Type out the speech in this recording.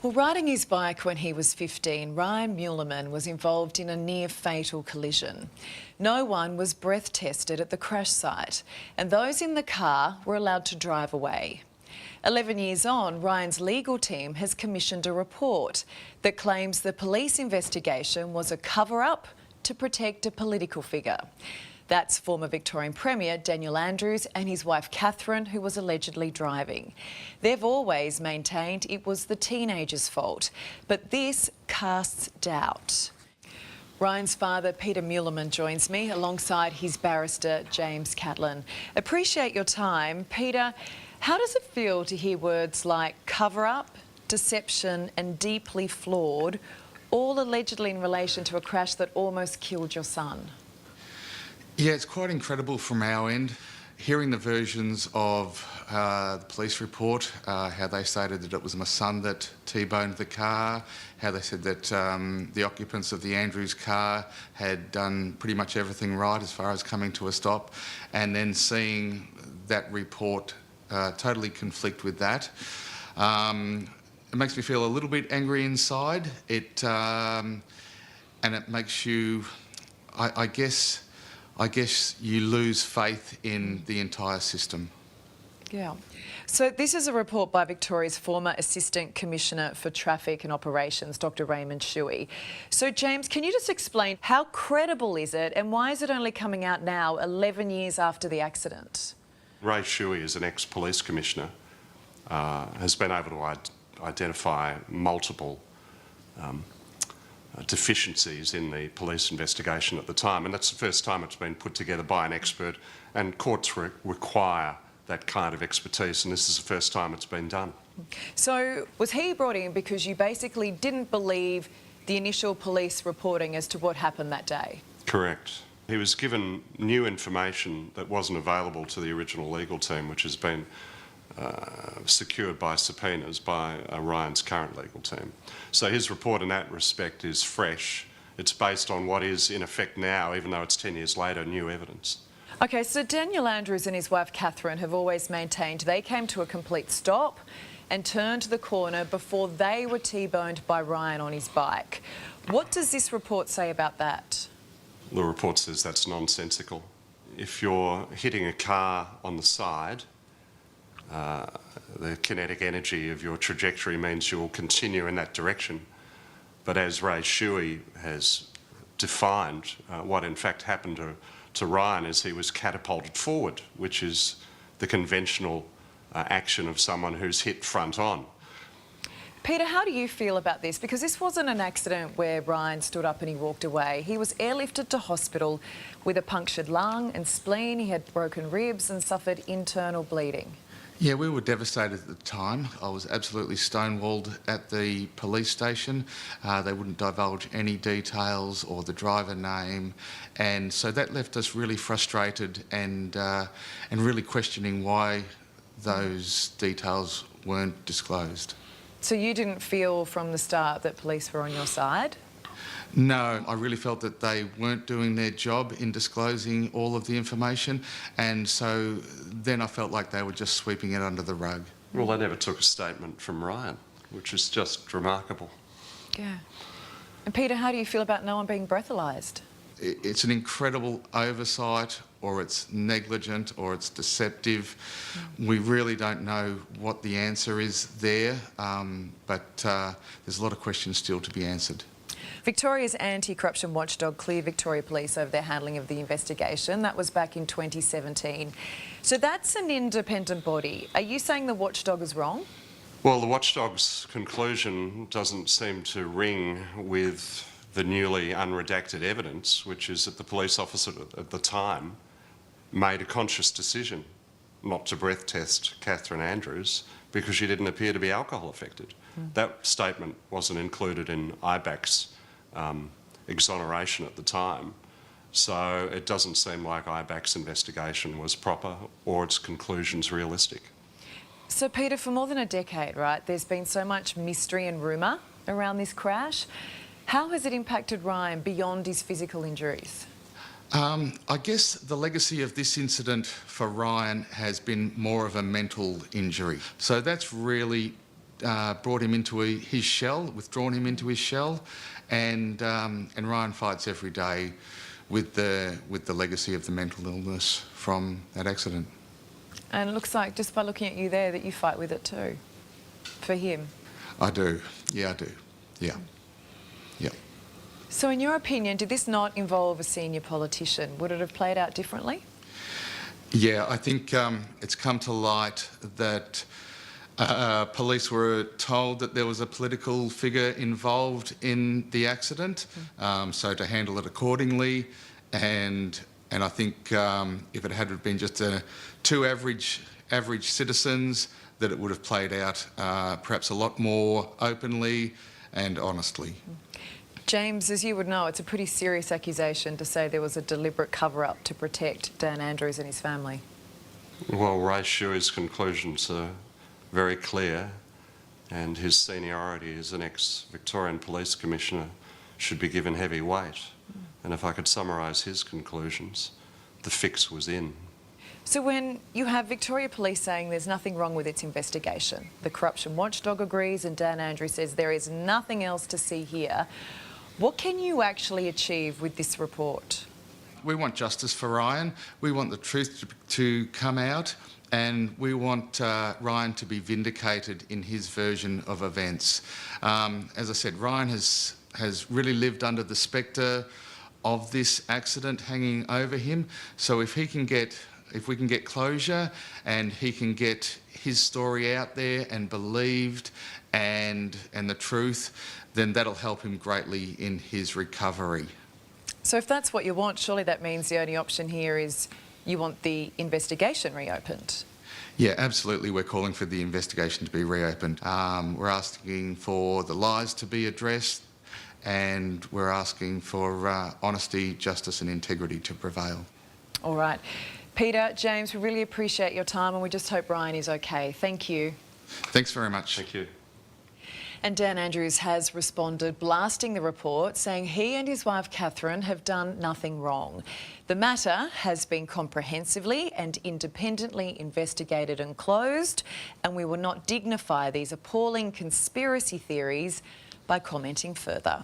Well, riding his bike when he was 15, Ryan Muleman was involved in a near-fatal collision. No one was breath tested at the crash site, and those in the car were allowed to drive away. 11 years on, Ryan's legal team has commissioned a report that claims the police investigation was a cover-up to protect a political figure. That's former Victorian Premier Daniel Andrews and his wife Catherine, who was allegedly driving. They've always maintained it was the teenager's fault, but this casts doubt. Ryan's father, Peter Muleman, joins me alongside his barrister, James Catlin. Appreciate your time. Peter, how does it feel to hear words like cover-up, deception and deeply flawed, all allegedly in relation to a crash that almost killed your son? Yeah, it's quite incredible from our end. Hearing the versions of the police report, how they stated that it was my son that T-boned the car, how they said that the occupants of the Andrews car had done pretty much everything right as far as coming to a stop, and then seeing that report totally conflict with that. It makes me feel a little bit angry inside. And it makes you, I guess you lose faith in the entire system. Yeah. So this is a report by Victoria's former Assistant Commissioner for Traffic and Operations, Dr. Raymond Shuey. So James, can you just explain how credible is it and why is it only coming out now, 11 years after the accident? Ray Shuey is an ex-police commissioner, has been able to identify multiple deficiencies in the police investigation at the time, and that's the first time it's been put together by an expert, and courts require that kind of expertise, and this is the first time it's been done. So was he brought in because you basically didn't believe the initial police reporting as to what happened that day? Correct. He was given new information that wasn't available to the original legal team, which has been secured by subpoenas by Ryan's current legal team. So his report in that respect is fresh. It's based on what is in effect now, even though it's 10 years later, new evidence. Okay, so Daniel Andrews and his wife Catherine have always maintained they came to a complete stop and turned the corner before they were T-boned by Ryan on his bike. What does this report say about that? The report says that's nonsensical. If you're hitting a car on the side, the kinetic energy of your trajectory means you'll continue in that direction. But as Ray Shuey has defined, what in fact happened to Ryan is he was catapulted forward, which is the conventional action of someone who's hit front on. Peter, how do you feel about this? Because this wasn't an accident where Ryan stood up and he walked away. He was airlifted to hospital with a punctured lung and spleen. He had broken ribs and suffered internal bleeding. Yeah, we were devastated at the time. I was absolutely stonewalled at the police station. They wouldn't divulge any details or the driver name, and so that left us really frustrated and really questioning why those details weren't disclosed. So you didn't feel from the start that police were on your side? No, I really felt that they weren't doing their job in disclosing all of the information, and so then I felt like they were just sweeping it under the rug. Well, they never took a statement from Ryan, which is just remarkable. Yeah. And Peter, how do you feel about no one being breathalyzed? It's an incredible oversight, or it's negligent, or it's deceptive. We really don't know what the answer is there, but there's a lot of questions still to be answered. Victoria's anti-corruption watchdog cleared Victoria Police over their handling of the investigation. That was back in 2017. So that's an independent body. Are you saying the watchdog is wrong? Well, the watchdog's conclusion doesn't seem to ring with the newly unredacted evidence, which is that the police officer at the time made a conscious decision not to breath test Catherine Andrews because she didn't appear to be alcohol affected. That statement wasn't included in IBAC's exoneration at the time, so it doesn't seem like IBAC's investigation was proper or its conclusions realistic. So Peter, for more than a decade, right, there's been so much mystery and rumour around this crash. How has it impacted Ryan beyond his physical injuries? I guess the legacy of this incident for Ryan has been more of a mental injury. So that's really brought him into his shell, withdrawn him into his shell, and Ryan fights every day with the legacy of the mental illness from that accident. And it looks like, just by looking at you there, that you fight with it too, for him. I do. Yeah, I do. Yeah. Yeah. So in your opinion, did this not involve a senior politician? Would it have played out differently? Yeah, I think it's come to light that police were told that there was a political figure involved in the accident, so to handle it accordingly. And I think if it had been just two average citizens, that it would have played out perhaps a lot more openly and honestly. James, as you would know, it's a pretty serious accusation to say there was a deliberate cover-up to protect Dan Andrews and his family. Well, Ray Shuey's conclusions are very clear, and his seniority as an ex-Victorian Police Commissioner should be given heavy weight. And if I could summarise his conclusions, the fix was in. So when you have Victoria Police saying there's nothing wrong with its investigation, the corruption watchdog agrees, and Dan Andrews says there is nothing else to see here, what can you actually achieve with this report? We want justice for Ryan. We want the truth to come out, and we want Ryan to be vindicated in his version of events. As I said, Ryan has really lived under the spectre of this accident hanging over him. So if we can get closure and he can get his story out there and believed and the truth, then that'll help him greatly in his recovery. So if that's what you want, surely that means the only option here is you want the investigation reopened. Yeah, absolutely. We're calling for the investigation to be reopened. We're asking for the lies to be addressed, and we're asking for honesty, justice and integrity to prevail. All right. Peter, James, we really appreciate your time, and we just hope Ryan is okay. Thank you. Thanks very much. Thank you. And Dan Andrews has responded, blasting the report, saying he and his wife Catherine have done nothing wrong. The matter has been comprehensively and independently investigated and closed, and we will not dignify these appalling conspiracy theories by commenting further.